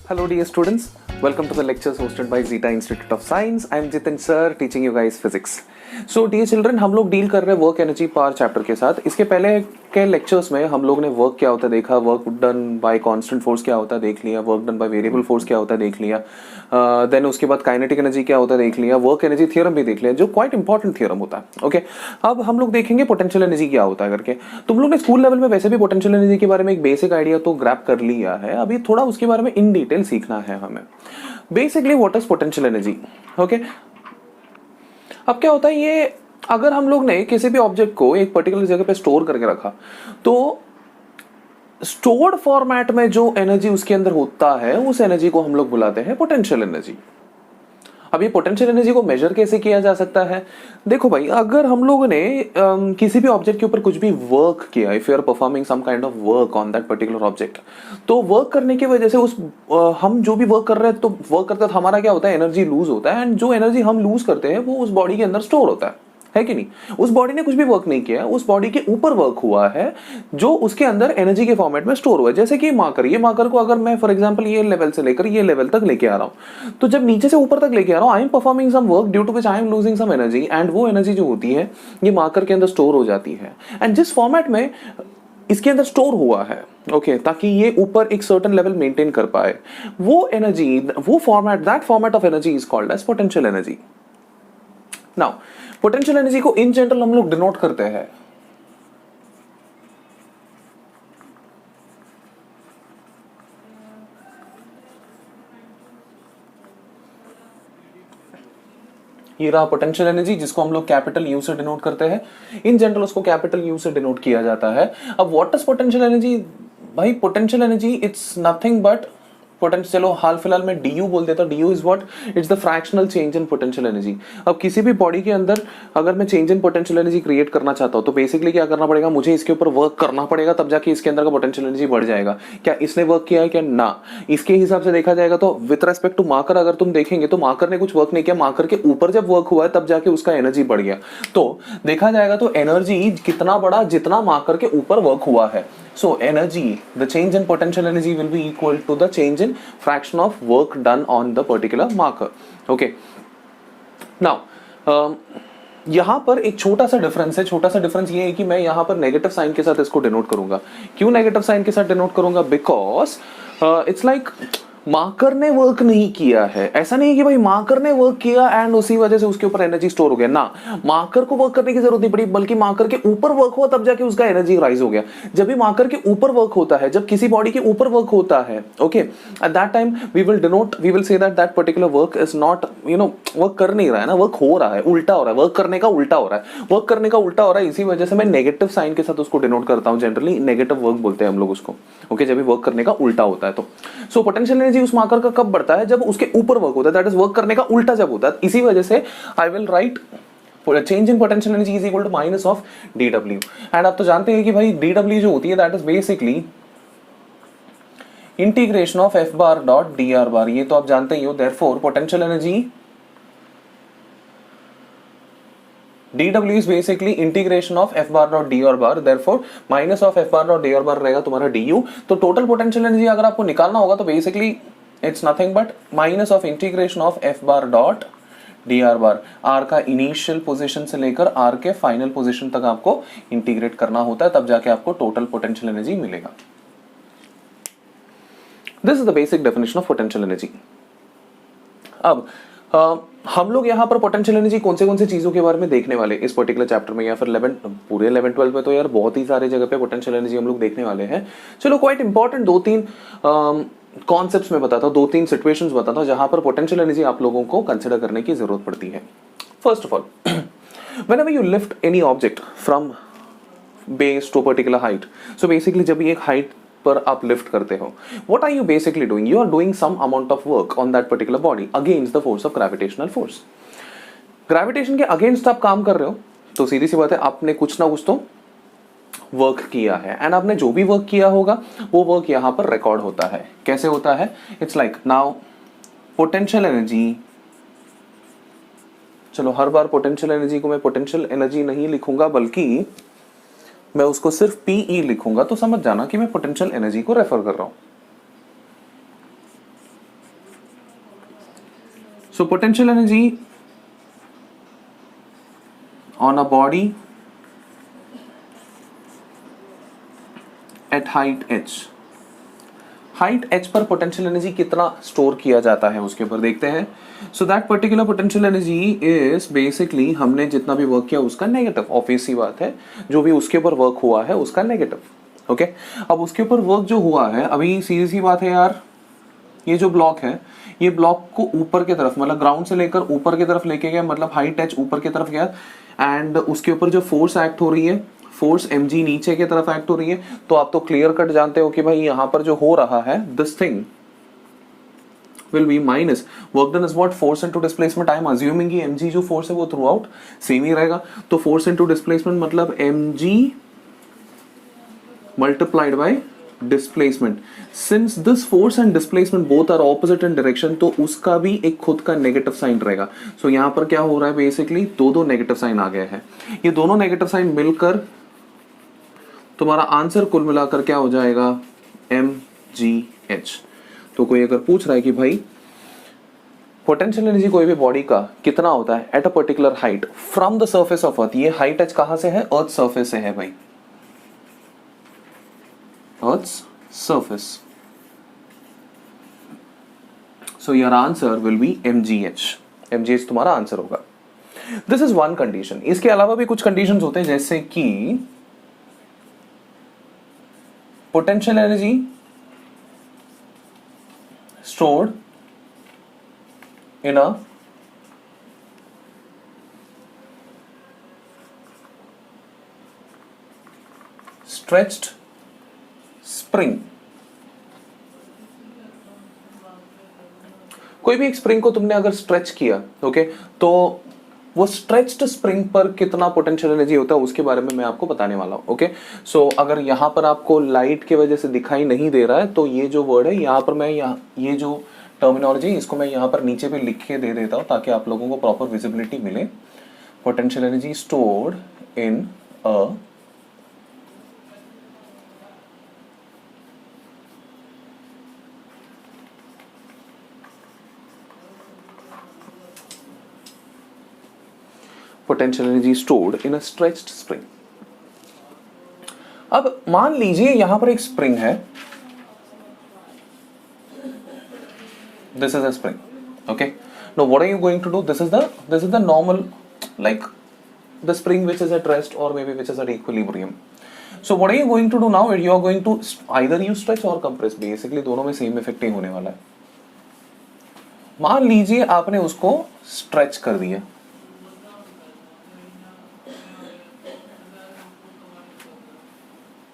Hello dear students, welcome to the lectures hosted by Zeta Institute of Science. I am Jitin sir teaching you guys physics. So dear children, हम लोग deal कर रहे हैं work energy power chapter के साथ. इसके पहले के लेक्चर्स में हम लोग ने वर्क क्या होता है देखा, work done by constant force क्या होता है देख लिया, work done by variable force क्या होता है देख लिया, देन उसके बाद काइनेटिक एनर्जी क्या होता है देख लिया, वर्क एनर्जी थ्योरम भी देख लिया जो क्वाइट इंपॉर्टेंट थ्योरम होता है. ओके, अब हम लोग देखेंगे पोटेंशियल एनर्जी क्या होता है करके. तुम लोग ने स्कूल लेवल में वैसे भी पोटेंशियल एनर्जी के बारे में एक बेसिक आइडिया तो ग्रैब कर लिया है, अभी थोड़ा उसके बारे में इन डिटेल सीखना है हमें. Basically what is potential energy. Okay, अब क्या होता है ये, अगर हम लोग ने किसी भी ऑब्जेक्ट को एक पर्टिकुलर जगह पे स्टोर करके रखा तो स्टोर्ड फॉर्मेट में जो एनर्जी उसके अंदर होता है उस एनर्जी को हम लोग बुलाते हैं पोटेंशियल एनर्जी. अब ये पोटेंशियल एनर्जी को मेजर कैसे किया जा सकता है. देखो भाई, अगर हम लोगों ने किसी भी ऑब्जेक्ट के ऊपर कुछ भी वर्क किया, if you are performing some kind of work on that particular object, तो वर्क करने की वजह से उस हम जो भी वर्क कर रहे हैं तो वर्क करते तो हमारा क्या होता है, एनर्जी लूज होता है. एंड जो एनर्जी हम लूज करते हैं वो उस बॉडी के अंदर स्टोर होता है कि नहीं. उस बॉडी ने कुछ भी वर्क नहीं किया, उस बॉडी के ऊपर वर्क हुआ है जो उसके अंदर एनर्जी के फॉर्मेट में स्टोर हुआ है. जैसे कि ये मार्कर को अगर मैं फॉर एग्जांपल ये लेवल से लेकर ये लेवल तक लेके आ रहा हूं, तो जब नीचे से ऊपर तक लेके आ रहा हूं, I am performing some work due to which I am losing some energy, and वो एनर्जी जो होती है ये मार्कर के अंदर स्टोर हो जाती है. एंड जिस फॉर्मेट में इसके अंदर स्टोर हुआ है, ओके, ताकि ये ऊपर एक सर्टेन लेवल मेंटेन कर पाए, वो एनर्जी, वो format, that format of energy is called as potential energy. Now potential energy को इन जनरल हम लोग डिनोट करते हैं ये रहा पोटेंशियल एनर्जी, जिसको हम लोग कैपिटल यू से डिनोट करते हैं. इन जनरल उसको कैपिटल यू से डिनोट किया जाता है. अब व्हाट इज पोटेंशियल एनर्जी. भाई potential energy it's nothing but potential, चलो हाल फिलहाल में du बोल देता. du is what, it's the fractional change in potential energy. अब किसी भी बॉडी के अंदर अगर मैं change in potential energy create करना चाहता हूं तो बेसिकली क्या करना पड़ेगा, मुझे इसके ऊपर वर्क करना पड़ेगा, तब जाके इसके अंदर का पोटेंशियल एनर्जी बढ़ जाएगा. क्या इसने वर्क किया है क्या, ना. इसके हिसाब से देखा जाएगा तो विद रेस्पेक्ट टू मार्कर अगर तुम देखेंगे तो मार्कर ने कुछ वर्क नहीं किया, मार्कर के ऊपर जब वर्क हुआ है तब जाके उसका एनर्जी बढ़ गया. तो देखा जाएगा तो एनर्जी कितना बड़ा जितना मार्कर के ऊपर वर्क हुआ है. So energy, the change in potential energy will be equal to the change in fraction of work done on the particular marker. Okay. Now, यहाँ पर एक छोटा सा डिफरेंस है. छोटा सा डिफरेंस ये है कि मैं यहाँ पर नेगेटिव साइन के साथ इसको डिनोट करूंगा. क्यों नेगेटिव साइन के साथ डिनोट करूंगा, बिकॉज इट्स लाइक मार्कर ने वर्क नहीं किया है. ऐसा नहीं है कि भाई मार्कर ने वर्क किया एंड उसी वजह से उसके ऊपर एनर्जी स्टोर हो गया, ना. मार्कर को वर्क करने की जरूरत नहीं पड़ी, बल्कि मार्कर के ऊपर वर्क हुआ तब जाके उसका एनर्जी राइज हो गया. जब भी मार्कर के ऊपर वर्क होता है, जब किसी बॉडी के ऊपर वर्क होता है, okay, at that time we will say that particular work is not, work कर नहीं रहा है ना, वर्क हो रहा है, उल्टा हो रहा है, वर्क करने का उल्टा हो रहा है, वर्क करने का उल्टा हो रहा है. इसी वजह से मैं नेगेटिव साइन के साथ उसको डिनोट करता हूं. जनरली नेगेटिव वर्क बोलते हैं हम लोग उसको, ओके, जब भी वर्क करने का उल्टा होता है तो. सो पोटेंशियल एनर्जी उस मार्कर का कब बढ़ता है, जब उसके ऊपर वर्क होता है, दैट इज वर्क करने का उल्टा जब होता है. इसी वजह से I will write change in potential energy is equal to minus of dw. And आप तो जानते हैं कि भाई dw जो होती है that is basically integration of f bar dot dr बार. ये तो आप जानते ही हो. Therefore potential energy dw is basically integration of f bar dot dr bar, therefore minus of f bar dot dr bar रहेगा तुम्हारा du. तो total potential energy अगर आपको निकालना होगा तो basically it's nothing but minus of integration of f bar dot dr bar. r का initial position से लेकर r के फाइनल पोजीशन तक आपको इंटीग्रेट करना होता है, तब जाके आपको टोटल पोटेंशियल एनर्जी मिलेगा. This is the basic definition of potential energy. अब हम लोग यहाँ पर पोटेंशियल एनर्जी कौन से चीजों के बारे में देखने वाले इस पर्टिकुलर चैप्टर में, या फिर 11-12 में तो यार बहुत ही सारे जगह पे पोटेंशियल एनर्जी हम लोग देखने वाले हैं. चलो क्वाइट इंपॉर्टेंट 2-3 कॉन्सेप्ट्स में बताता हूँ, 2-3 सिचुएशंस बताता हूँ जहां पर पोटेंशियल एनर्जी आप लोगों को कंसिडर करने की जरूरत पड़ती है. First of all, whenever you lift any object from base to particular height, so basically जब एक हाइट पर आप लिफ्ट करते हो, what are you basically doing? You are doing some amount of work on that particular body against the force of gravitational force. Gravitation के against आप काम कर रहे हो तो सीधी सी बात है आपने कुछ ना कुछ तो वर्क किया है, एंड आपने जो भी वर्क किया होगा वो वर्क यहां पर रिकॉर्ड होता है. कैसे होता है, it's like now potential energy. चलो हर बार पोटेंशियल एनर्जी को मैं पोटेंशियल एनर्जी नहीं लिखूंगा बल्कि मैं उसको सिर्फ PE लिखूंगा, तो समझ जाना कि मैं पोटेंशियल एनर्जी को रेफर कर रहा हूं. So potential energy on a body at height h, height h पर पोटेंशियल एनर्जी कितना स्टोर किया जाता है उसके ऊपर देखते हैं. So that particular potential energy is basically हमने जितना भी वर्क किया उसका नेगेटिव, ऑब्वियस सी बात है, जो भी उसके ऊपर वर्क हुआ है उसका नेगेटिव. ओके, अब उसके ऊपर वर्क जो हुआ है, अभी सीधी सी बात है यार, ये जो ब्लॉक है, ये ब्लॉक को ऊपर की तरफ, मतलब ग्राउंड से लेकर ऊपर की तरफ लेके गया, मतलब हाइट h ऊपर की तरफ गया, एंड उसके ऊपर जो फोर्स एक्ट हो रही है, फोर्स mg नीचे की तरफ एक्ट हो रही है. तो आप तो क्लियर कट जानते हो कि भाई यहां पर जो हो रहा है, this thing will be minus work done is what, force into displacement. I am assuming कि mg जो force है वो थ्रू आउट सेम ही रहेगा. तो force into displacement मतलब mg multiplied by displacement. Since this force and displacement both are opposite in direction, तो उसका भी एक खुद का नेगेटिव साइन रहेगा. सो यहाँ पर क्या हो रहा है, बेसिकली दो नेगेटिव साइन आ गया है. ये दोनों नेगेटिव साइन मिलकर तुम्हारा आंसर कुल मिलाकर क्या हो जाएगा, mgh. तो कोई अगर पूछ रहा है कि भाई पोटेंशियल एनर्जी कोई भी बॉडी का कितना होता है at a particular height from the surface of earth, ये हाइट h कहां से है, अर्थ सर्फेस से है भाई, earth surface. So your answer will be mgh. mgh तुम्हारा आंसर होगा. This is one condition. इसके अलावा भी कुछ कंडीशंस होते हैं, जैसे कि potential energy stored in a stretched spring. कोई भी एक स्प्रिंग को तुमने अगर स्ट्रेच किया, ओके, तो वो स्ट्रेच्ड स्प्रिंग पर कितना पोटेंशियल एनर्जी होता है उसके बारे में मैं आपको बताने वाला हूं. ओके, सो अगर यहां पर आपको लाइट की वजह से दिखाई नहीं दे रहा है, तो ये जो वर्ड है यहां पर मैं ये जो टर्मिनोलॉजी इसको मैं यहां पर नीचे पे लिख के दे देता हूं ताकि आप लोगों को प्रॉपर विजिबिलिटी मिले. Potential energy stored in a potential energy stored in a stretched spring. अब मान लीजिए यहां पर एक स्प्रिंग है, this is a spring. Okay, no what are you going to do, this is the normal, like the spring which is at rest or maybe which is at equilibrium. So what are you going to do now, you are going to either you stretch or compress. basically दोनों में same effect ही होने वाला है. मान लीजिए आपने उसको stretch कर दिया,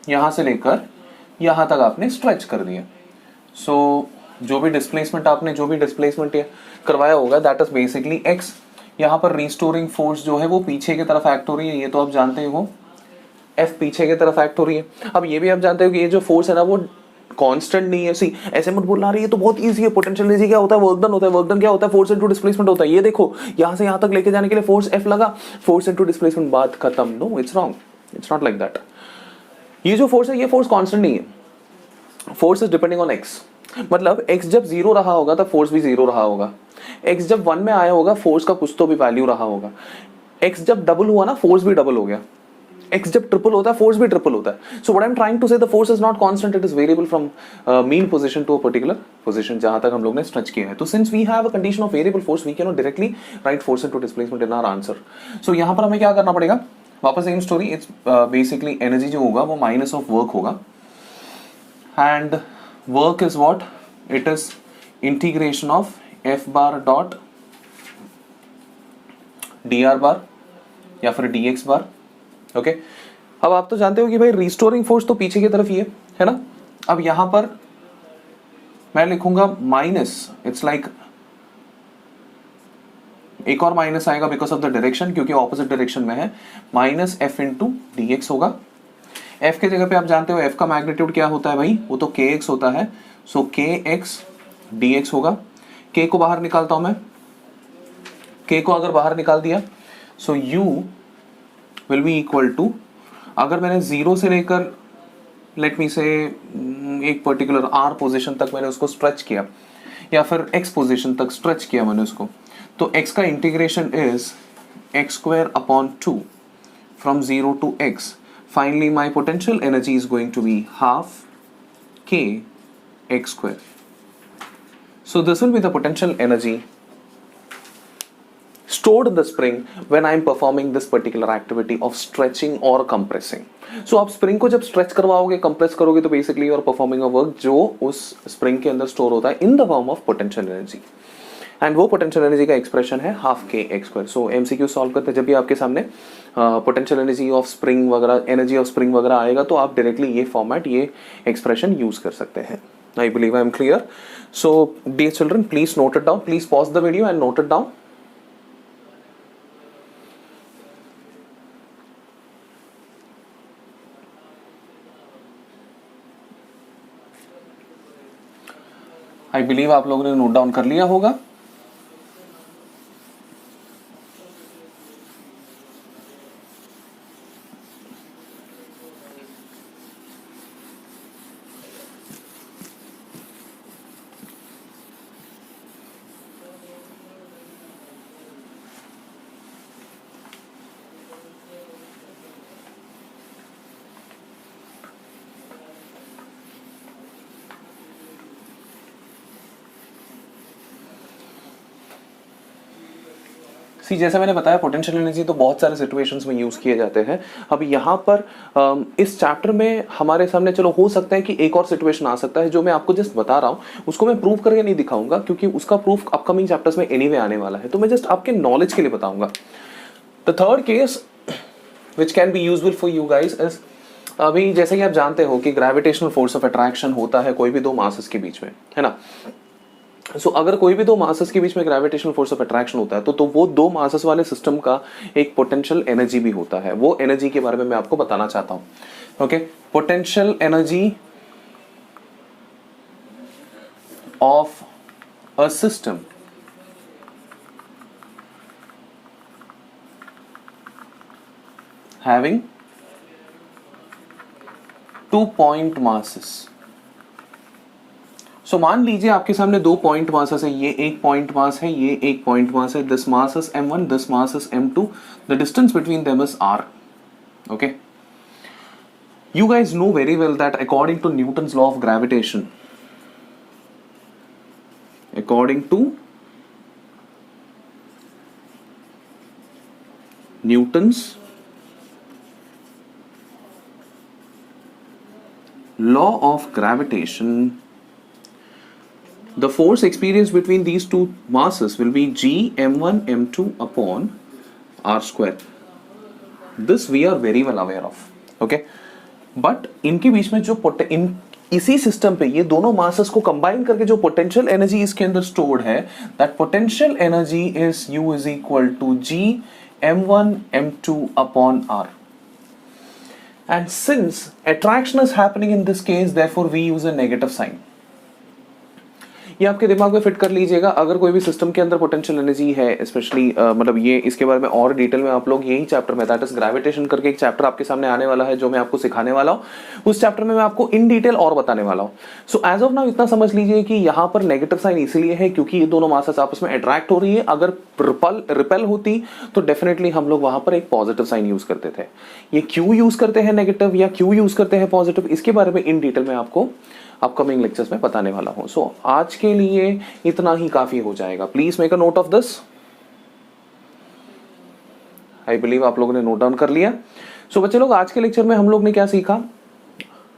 यहां से लेकर यहां तक आपने स्ट्रेच कर दिया. सो जो भी डिस्प्लेसमेंट करवाया होगा, दैट इज बेसिकली x. यहां पर रिस्टोरिंग फोर्स जो है वो पीछे की तरफ एक्ट हो रही है, ये तो आप जानते हो, F पीछे की तरफ एक्ट हो रही है. अब ये भी आप जानते हो कि ये जो फोर्स है ना वो कांस्टेंट नहीं है. सी ऐसे मत बोलना रही है तो बहुत इजी है. पोटेंशियल एनर्जी क्या होता है, वर्क डन होता है. वर्क डन क्या होता है, फोर्स इनटू डिस्प्लेसमेंट होता है. ये देखो यहां से यहां तक लेके जाने के लिए फोर्स F लगा, फोर्स इनटू डिस्प्लेसमेंट, बात खत्म. No, it's wrong, it's not like that. ये जो फोर्स है ये फोर्स कांस्टेंट नहीं है. Force is depending on x. मतलब x जब 0 रहा होगा तब फोर्स भी 0 रहा होगा. x जब 1 में आया होगा फोर्स का कुछ तो भी वैल्यू रहा होगा. x जब डबल हुआ ना, फोर्स भी डबल हो गया. x जब ट्रिपल होता है फोर्स भी ट्रिपल होता है. So what I am trying to say, the force is not constant, it is variable from mean position to a particular position, जहां तक हम लोग ने स्ट्रेच किया है. तो since we have a condition of variable force, we can not directly write force into displacement in our answer. So यहां पर हमें क्या करना पड़ेगा, वापस same story. It's basically energy जो होगा वो माइनस ऑफ वर्क होगा, and work is what, it is integration of f bar dot dr बार या फिर dx बार. ओके, अब आप तो जानते हो कि भाई रिस्टोरिंग फोर्स तो पीछे की तरफ ही है ना. अब यहां पर मैं लिखूंगा माइनस, इट्स लाइक एक और माइनस आएगा बिकॉज ऑफ द डायरेक्शन, क्योंकि ऑपोजिट डायरेक्शन में है. माइनस f इंटू dx होगा. f के जगह पे आप जानते हो f का मैग्नीट्यूड क्या होता है भाई, वो तो kx होता है. सो kx dx होगा. k को बाहर निकालता हूं मैं, k को अगर बाहर निकाल दिया so u will be equal to, अगर मैंने 0 से लेकर लेट मी से एक पर्टिकुलर r पोजीशन तक मैंने उसको स्ट्रेच किया, या फिर x पोजीशन तक स्ट्रेच किया मैंने उसको, तो x का integration is x square upon 2 from 0 to x. Finally my potential energy is going to be half k x square. So this will be the potential energy stored in the spring when I am performing this particular activity of stretching or compressing. So आप spring को जब stretch करवाओगे, compress करोगे, तो basically you are performing a work जो उस spring के अंदर स्टोर होता है in the form of potential energy, and वो पोटेंशियल एनर्जी का एक्सप्रेशन है हाफ के x square. So MCQ solve करते जब भी आपके सामने पोटेंशियल एनर्जी ऑफ स्प्रिंग वगैरह, एनर्जी ऑफ स्प्रिंग वगैरह आएगा, तो आप डायरेक्टली ये फॉर्मेट, ये एक्सप्रेशन यूज कर सकते हैं. I believe I am clear. So dear children, please note it down, please pause the video and note it down. I believe आप लोगों ने नोट डाउन कर लिया होगा. जैसे मैंने बताया, पोटेंशियल एनर्जी तो बहुत सारे सिचुएशंस में यूज किए जाते हैं. अब यहाँ पर इस चैप्टर में हमारे सामने, चलो हो सकता है कि एक और सिचुएशन आ सकता है जो मैं आपको जस्ट बता रहा हूँ, उसको मैं प्रूव करके नहीं दिखाऊंगा क्योंकि उसका प्रूफ अपकमिंग चैप्टर्स में एनीवे आने वाला है. तो मैं जस्ट आपके नॉलेज के लिए बताऊंगा. The third case which can be useful for you guys is, अभी जैसे कि आप जानते हो कि ग्रेविटेशनल फोर्स ऑफ अट्रैक्शन होता है कोई भी दो मासेस के बीच में, है ना. सो अगर कोई भी दो मासेस के बीच में ग्रेविटेशनल फोर्स ऑफ अट्रैक्शन होता है तो वो दो मासेस वाले सिस्टम का एक पोटेंशियल एनर्जी भी होता है. वो एनर्जी के बारे में मैं आपको बताना चाहता हूं. Okay, potential energy of a system having 2 point masses. सो मान लीजिए आपके सामने 2 पॉइंट मासेस है, ये एक पॉइंट मास है, ये एक पॉइंट मास है. This mass is m1, this mass is m2. The distance between them is r. Okay, you guys know very well that according to Newton's law of gravitation, according to Newton's law of gravitation, the force experienced between these two masses will be g m1 m2 upon r square. This we are very well aware of. Okay, but इनके बीच में जो इसी system पे ये दोनों masses को combine करके जो पोटेंशियल एनर्जी इसके अंदर स्टोर्ड है, that potential energy is u is equal to g m1 m2 upon r. And since attraction is happening in this case, therefore we use a negative sign. ये आपके दिमाग में fit कर लीजिएगा. अगर कोई भी सिस्टम के अंदर पोटेंशियल एनर्जी है, स्पेशली मतलब ये इसके बारे में और डिटेल में आप लोग यही चैप्टर में, दैट इज ग्रेविटेशन करके एक चैप्टर आपके सामने आने वाला है जो मैं आपको सिखाने वाला हूँ. उस चैप्टर में मैं आपको इन डिटेल और बताने वाला हूँ. सो एज ऑफ नाउ इतना समझ लीजिए कि यहाँ पर नेगेटिव साइन इसलिए है क्योंकि ये दोनों मासेस आपस में अट्रैक्ट हो रही है. अगर रिपेल होती तो डेफिनेटली हम लोग वहां पर एक पॉजिटिव साइन यूज करते थे. ये क्यों यूज करते हैं नेगेटिव या क्यों यूज करते हैं पॉजिटिव, इसके बारे में इन डिटेल में आपको अपकमिंग लेक्चर्स में बताने वाला हूं. सो आज के लिए इतना ही काफी हो जाएगा. Please make a note of this. I believe आप लोगों ने नोट डाउन कर लिया. सो बच्चे लोग, आज के लेक्चर में हम लोग ने क्या सीखा?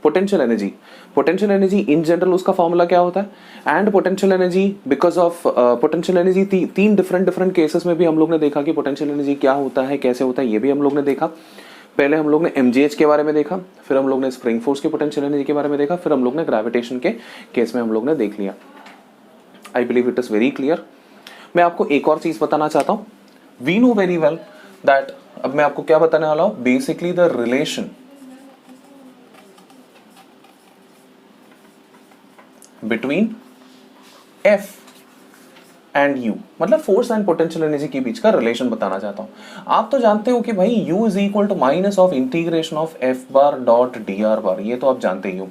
Potential energy. Potential energy in general उसका फॉर्मूला क्या होता है, and potential energy because of potential energy तीन डिफरेंट केसेस में भी हम लोग ने देखा कि पोटेंशियल एनर्जी क्या होता है, कैसे होता है, ये भी हम लोग ने देखा. पहले हम लोग ने mgh के बारे में देखा, फिर हम लोग ने स्प्रिंग फोर्स के पोटेंशियल एनर्जी के बारे में देखा, फिर हम लोग ने ग्रेविटेशन के केस में हम लोग ने देख लिया. I believe it is very clear. मैं आपको एक और चीज बताना चाहता हूं. We know very well that, अब मैं आपको क्या बताने वाला हूं, basically the relation between F and U, मतलब फोर्स एंड पोटेंशियल एनर्जी के बीच का रिलेशन बताना चाहता हूं. आप तो जानते हो कि भाई U is equal to minus of integration of F bar dot d r bar. ये तो आप जानते ही हो.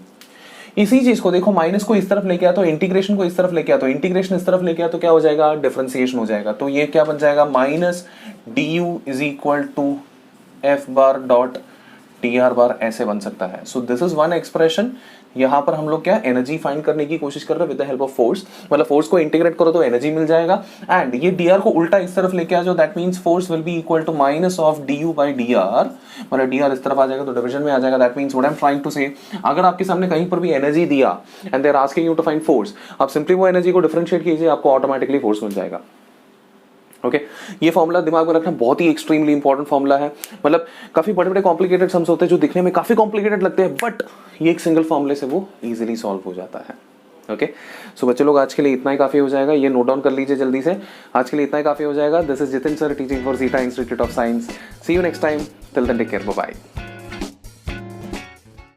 इसी चीज को देखो, माइनस को इस तरफ लेके आ तो इंटीग्रेशन को इस तरफ लेके आ तो इंटीग्रेशन इस तरफ लेके आ तो क्या हो जाएगा, डिफरेंशिएशन हो जाएगा। तो ये क्या बन जाएगा, minus du is equal to F bar dot t r bar, ऐसे बन सकता है। So this is one expression. यहां पर हम लोग क्या एनर्जी फाइंड करने की कोशिश कर रहे हैं with the help of force, मतलब फोर्स को इंटीग्रेट करो तो एनर्जी मिल जाएगा। एंड ये dr को उल्टा इस तरफ लेके आ जाओ, that means force will be equal to minus of du by dr, मतलब dr इस तरफ आ जाएगा तो डिवीजन में आ जाएगा। That means what I am trying to say, अगर आपके सामने कहीं पर भी एनर्जी दिया and they are asking you to find force, आप सिंपली वो एनर्जी को डिफरेंशिएट कीजिए, आपको ऑटोमेटिकली फोर्स मिल जाएगा। ओके ये फॉर्मूला दिमाग में रखना बहुत ही एक्सट्रीमली इंपॉर्टेंट फॉर्मूला है। मतलब काफी बड़े बड़े कॉम्प्लिकेटेड सम्स होते हैं जो दिखने में काफी कॉम्प्लिकेटेड लगते हैं, बट ये एक सिंगल फॉर्मूले से वो इजीली सॉल्व हो जाता है। ओके सो बच्चे लोग आज के लिए इतना ही काफी हो जाएगा, ये नोट डाउन कर लीजिए जल्दी से, आज के लिए इतना ही काफी हो जाएगा। This is Jitin sir teaching for Zeta institute of science. See you next time, till then take care, bye bye.